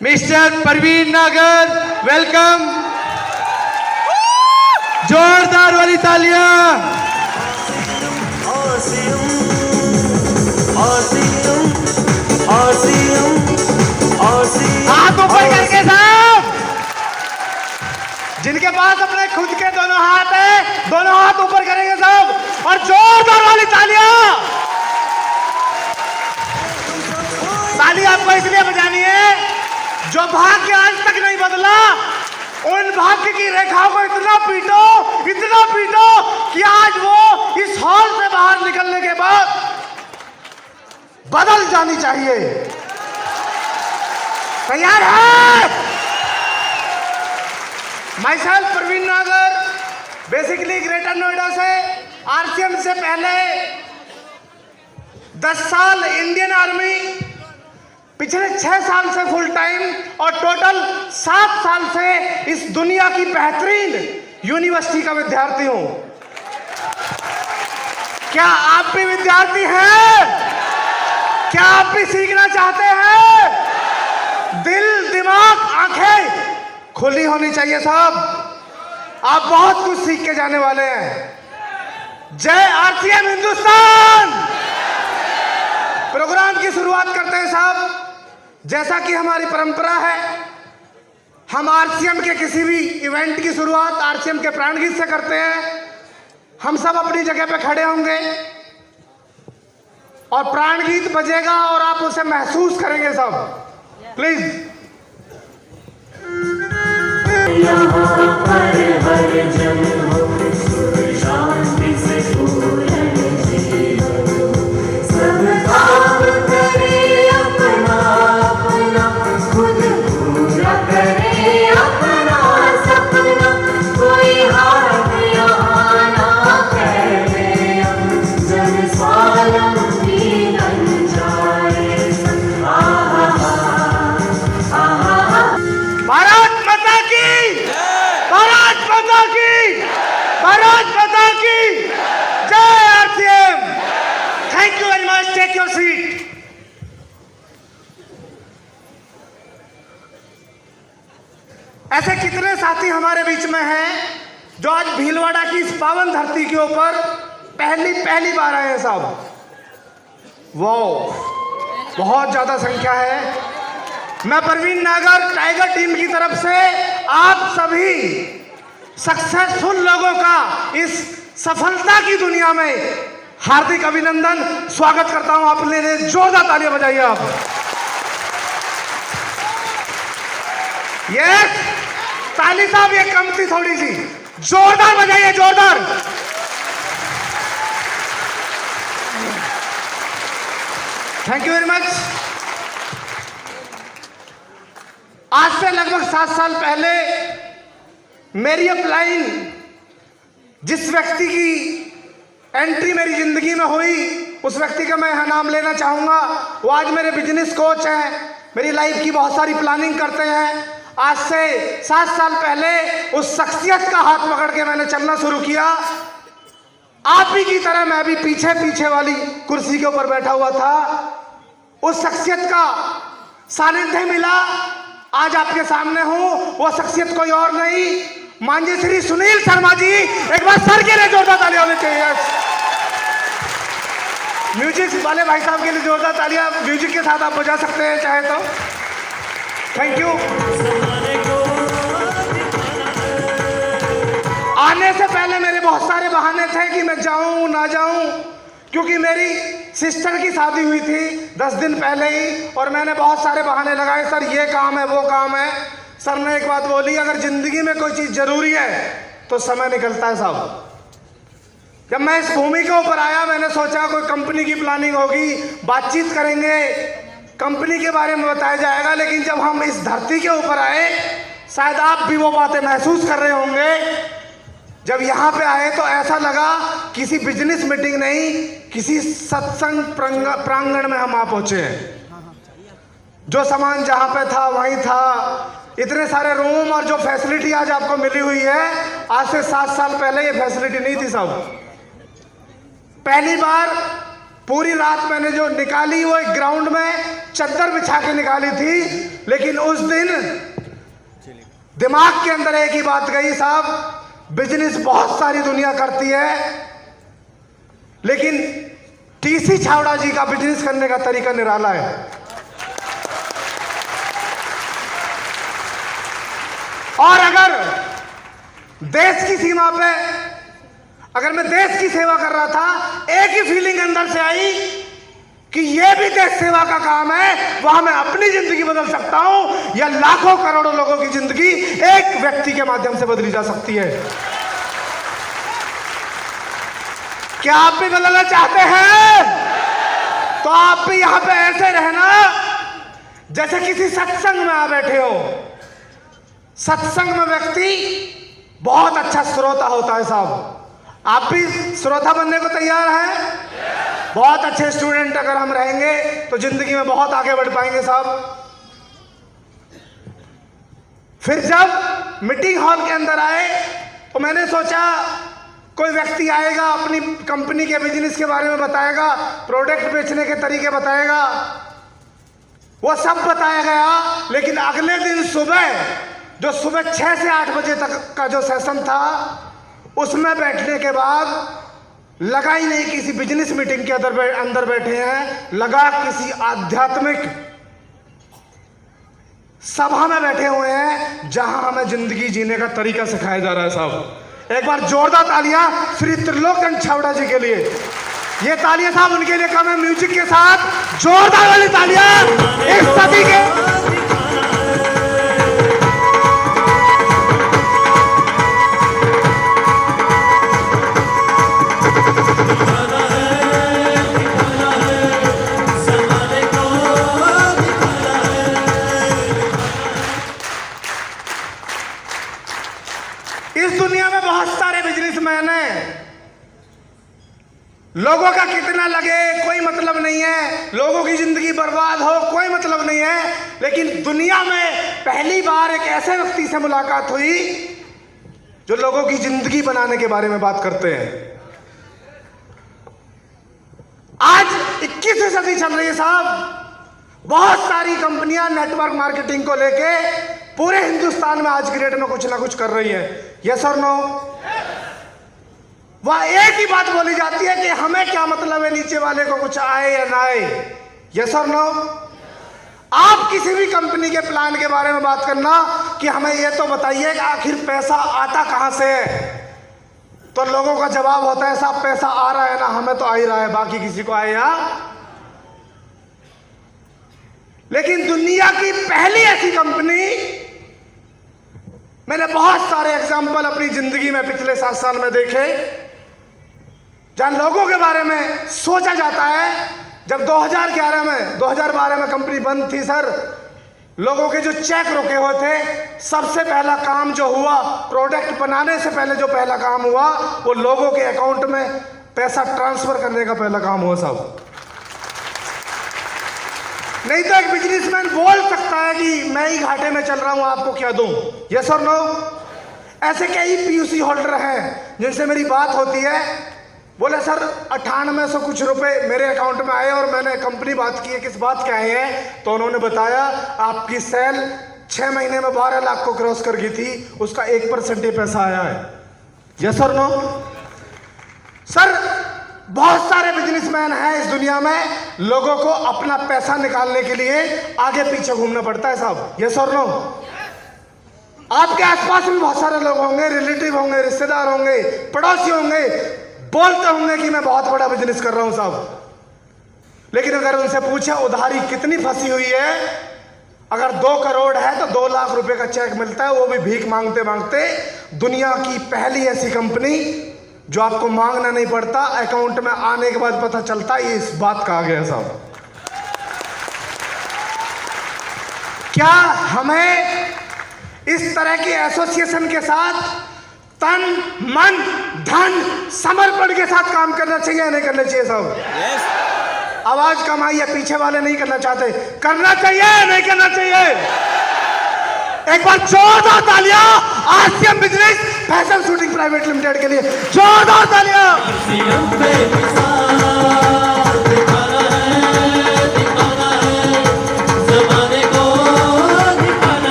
Mister Parveen नागर, welcome. जोरदार वाली तालियां। हाथ ऊपर करके साहब, जिनके पास अपने खुद के दोनों हाथ है, दोनों हाथ ऊपर करेंगे साहब, और जोरदार वाली तालियां। ताली आपको इसलिए बजानी है, जो भाग्य आज तक नहीं बदला, उन भाग्य की रेखाओं को इतना पीटो कि आज वो इस हॉल से बाहर निकलने के बाद बदल जानी चाहिए। तैयार है? माई सेल्फ परवीन नागर, बेसिकली ग्रेटर नोएडा से, आरसीएम से पहले 10 साल इंडियन आर्मी, पिछले 6 साल से फुल टाइम और टोटल 7 साल से इस दुनिया की बेहतरीन यूनिवर्सिटी का विद्यार्थी हूं। क्या आप भी विद्यार्थी हैं? क्या आप भी सीखना चाहते हैं? दिल, दिमाग, आंखें खुली होनी चाहिए साहब। आप बहुत कुछ सीख के जाने वाले हैं। जय आरसीएम हिंदुस्तान। प्रोग्राम की शुरुआत करते हैं साहब। जैसा कि हमारी परंपरा है, हम आरसीएम के किसी भी इवेंट की शुरुआत आरसीएम के प्राण गीत से करते हैं। हम सब अपनी जगह पे खड़े होंगे और प्राण गीत बजेगा और आप उसे महसूस करेंगे सब। प्लीज। यहाँ पर हर जन हो शांति से पूर्ण जीवन, सब काम करे अपना अपना, खुद पूरा करे अपना सपना, कोई हाथ यहाँ ना करे, जन स्वावलंबी बन जाए। भारत माता की, भारत माता की, भारत माता की जय RCM. Thank you very much. Take your seat. ऐसे कितने साथी हमारे बीच में हैं जो आज भीलवाड़ा की इस पावन धरती के ऊपर पहली बार आए हैं साहब। वो बहुत ज्यादा संख्या है। मैं परवीन नागर टाइगर टीम की तरफ से आप सभी सक्सेसफुल लोगों का इस सफलता की दुनिया में हार्दिक अभिनंदन, स्वागत करता हूं। आपने जोरदार तालियां बजाइए आप। ये ताली साहब ये कम थी थोड़ी सी, जोरदार बजाइए, जोरदार। Thank you very much. आज से लगभग 7 साल पहले मेरी अपलाइन जिस व्यक्ति की एंट्री मेरी जिंदगी में हुई, उस व्यक्ति का मैं यहाँ नाम लेना चाहूँगा। वो आज मेरे बिजनेस कोच हैं, मेरी लाइफ की बहुत सारी प्लानिंग करते हैं। आज से 7 साल पहले उस शख्सियत का हाथ पकड़ के मैंने चलना शुरू किया। आप ही की तरह मैं भी पीछे वाली कुर्सी के ऊपर बैठा हुआ था। उस शख्सियत का सानिध्य मिला, आज आपके सामने हूं। वो शख्सियत कोई और नहीं, माननीय श्री सुनील शर्मा जी। एक बार सर के लिए जोरदार तालियां होनी चाहिए। म्यूजिक वाले भाई साहब के लिए जोरदार तालियां म्यूजिक के साथ आप बजा सकते हैं चाहे तो। Thank you. आने से पहले मेरे बहुत सारे बहाने थे कि मैं जाऊं ना जाऊं, क्योंकि मेरी सिस्टर की शादी हुई थी 10 दिन पहले ही, और मैंने बहुत सारे बहाने लगाए। सर ये काम है, वो काम है। सर ने एक बात बोली, अगर जिंदगी में कोई चीज जरूरी है तो समय निकलता है साहब। जब मैं इस भूमि के ऊपर आया, मैंने सोचा कोई कंपनी की प्लानिंग होगी, बातचीत करेंगे, कंपनी के बारे में बताया जाएगा। लेकिन जब हम इस धरती के ऊपर आए, शायद आप भी वो बातें महसूस कर रहे होंगे। जब यहाँ पे आए तो ऐसा लगा किसी बिजनेस मीटिंग नहीं, किसी सत्संग प्रांगण में हम आ पहुंचे हैं। जो सामान जहाँ पे था वहीं था, इतने सारे रूम और जो फैसिलिटी आज आपको मिली हुई है, आज से 7 साल पहले ये फैसिलिटी नहीं थी साहब। पहली बार पूरी रात मैंने जो निकाली वो एक ग्राउंड में चद्दर बिछा के निकाली थी, लेकिन उस दिन दिमाग के अंदर एक ही बात गई, साहब बिजनेस बहुत सारी दुनिया करती है, लेकिन टीसी छावड़ा जी का बिजनेस करने का तरीका निराला है। और अगर देश की सीमा पे अगर मैं देश की सेवा कर रहा था, एक ही फीलिंग अंदर से आई कि यह भी देश सेवा का काम है, वहां मैं अपनी जिंदगी बदल सकता हूं या लाखों करोड़ों लोगों की जिंदगी एक व्यक्ति के माध्यम से बदली जा सकती है। क्या आप भी बदलना चाहते हैं? तो आप भी यहां पे ऐसे रहना जैसे किसी सत्संग में आ बैठे हो। सत्संग में व्यक्ति बहुत अच्छा श्रोता होता है साहब। आप भी श्रोता बनने को तैयार हैं? बहुत अच्छे स्टूडेंट अगर हम रहेंगे तो जिंदगी में बहुत आगे बढ़ पाएंगे साहब। फिर जब मीटिंग हॉल के अंदर आए तो मैंने सोचा कोई व्यक्ति आएगा, अपनी कंपनी के बिजनेस के बारे में बताएगा, प्रोडक्ट बेचने के तरीके बताएगा, वो सब बताया गया। लेकिन अगले दिन सुबह 6 से 8 बजे तक का जो सेशन था, उसमें बैठने के बाद लगा ही नहीं किसी बिजनेस मीटिंग के अंदर बैठे हैं, लगा किसी आध्यात्मिक सभा में बैठे हुए हैं जहां हमें जिंदगी जीने का तरीका सिखाया जा रहा है साहब। एक बार जोरदार तालियां श्री त्रिलोकचंद छावड़ा जी के लिए। ये तालियां साहब उनके लिए कम है, म्यूजिक के साथ जोरदार वाली तालियां इस सदी के। इस दुनिया में बहुत सारे बिजनेसमैन हैं, लोगों का कितना लगे कोई मतलब नहीं है, लोगों की जिंदगी बर्बाद हो कोई मतलब नहीं है। लेकिन दुनिया में पहली बार एक ऐसे व्यक्ति से मुलाकात हुई जो लोगों की जिंदगी बनाने के बारे में बात करते हैं। आज 21वीं सदी चल रही है साहब, बहुत सारी कंपनियां नेटवर्क मार्केटिंग को लेके पूरे हिंदुस्तान में आज की डेट में कुछ ना कुछ कर रही है। यस और नो? वह एक ही बात बोली जाती है कि हमें क्या मतलब है नीचे वाले को कुछ आए या ना आए। यस और नो? आप किसी भी कंपनी के प्लान के बारे में बात करना कि हमें यह तो बताइए कि आखिर पैसा आता कहां से है, तो लोगों का जवाब होता है साहब पैसा आ रहा है ना, हमें तो आ ही रहा है, बाकी किसी को आए या। लेकिन दुनिया की पहली ऐसी कंपनी, मैंने बहुत सारे एग्जाम्पल अपनी जिंदगी में पिछले 7 साल में देखे, जहां लोगों के बारे में सोचा जाता है। जब 2012 में कंपनी बंद थी सर, लोगों के जो चेक रुके हुए थे, सबसे पहला काम जो हुआ, प्रोडक्ट बनाने से पहले जो पहला काम हुआ वो लोगों के अकाउंट में पैसा ट्रांसफर करने का पहला काम हुआ साहब। नहीं तो एक बिजनेसमैन बोल सकता है कि मैं ही घाटे में चल रहा हूं, आपको क्या दूं। यस और नो? ऐसे कई पीयूसी होल्डर हैं जिनसे मेरी बात होती है, बोले सर 9800 कुछ रुपए मेरे अकाउंट में आए और मैंने कंपनी बात की है, किस बात के आए हैं, तो उन्होंने बताया आपकी सेल 6 महीने में 12 लाख को क्रॉस कर गई थी, उसका 1% ही पैसा आया है। यस और नो? सर बहुत सारे बिजनेसमैन हैं इस दुनिया में, लोगों को अपना पैसा निकालने के लिए आगे पीछे घूमना पड़ता है साहब। यस और नो? आपके आसपास में बहुत सारे लोग होंगे, रिलेटिव होंगे, रिश्तेदार होंगे, पड़ोसी होंगे, बोलते होंगे कि मैं बहुत बड़ा बिजनेस कर रहा हूं साहब। लेकिन अगर उनसे पूछे उधारी कितनी फंसी हुई है, अगर 2 करोड़ है तो 2 लाख रुपए का चेक मिलता है, वो भी भीख मांगते मांगते। दुनिया की पहली ऐसी कंपनी जो आपको मांगना नहीं पड़ता, अकाउंट में आने के बाद पता चलता है, इस बात का आ गया साहब। क्या हमें इस तरह की एसोसिएशन के साथ तन मन धन समर्पण के साथ काम करना चाहिए या नहीं करना चाहिए साहब? yes. आवाज कम आई है, पीछे वाले नहीं करना चाहते, करना चाहिए या नहीं करना चाहिए? एक बार जोरदार तालियां आसियम business fashion shooting private limited के लिए, जोरदार तालियां।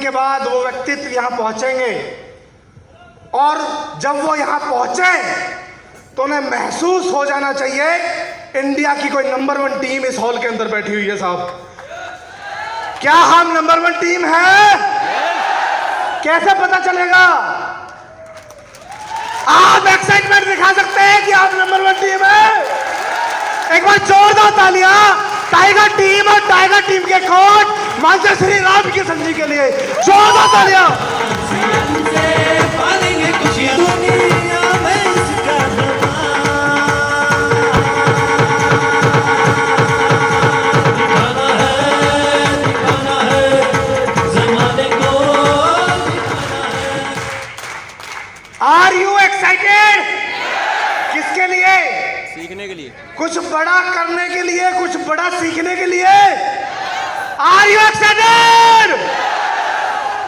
के बाद वो व्यक्तित्व यहाँ पहुंचेंगे, और जब वो यहाँ पहुंचे तो उन्हें महसूस हो जाना चाहिए इंडिया की कोई नंबर 1 टीम इस हॉल के अंदर बैठी हुई है। साहब, क्या हम नंबर 1 टीम है? कैसे पता चलेगा? आप एक्साइटमेंट दिखा सकते हैं कि आप नंबर 1 टीम है? एक बार जोरदार तालियां टाइगर टीम और टाइगर टीम के कोच मांझा श्री राम किशन जी के लिए, जोरदार तालियां। Are you excited? किसके लिए? सीखने के लिए, कुछ बड़ा करने के लिए, कुछ बड़ा सीखने के लिए। Are you excited?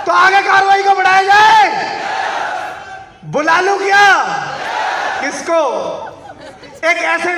तो आगे कार्रवाई को बढ़ाया जाए। बुला लूं क्या? किसको? एक ऐसे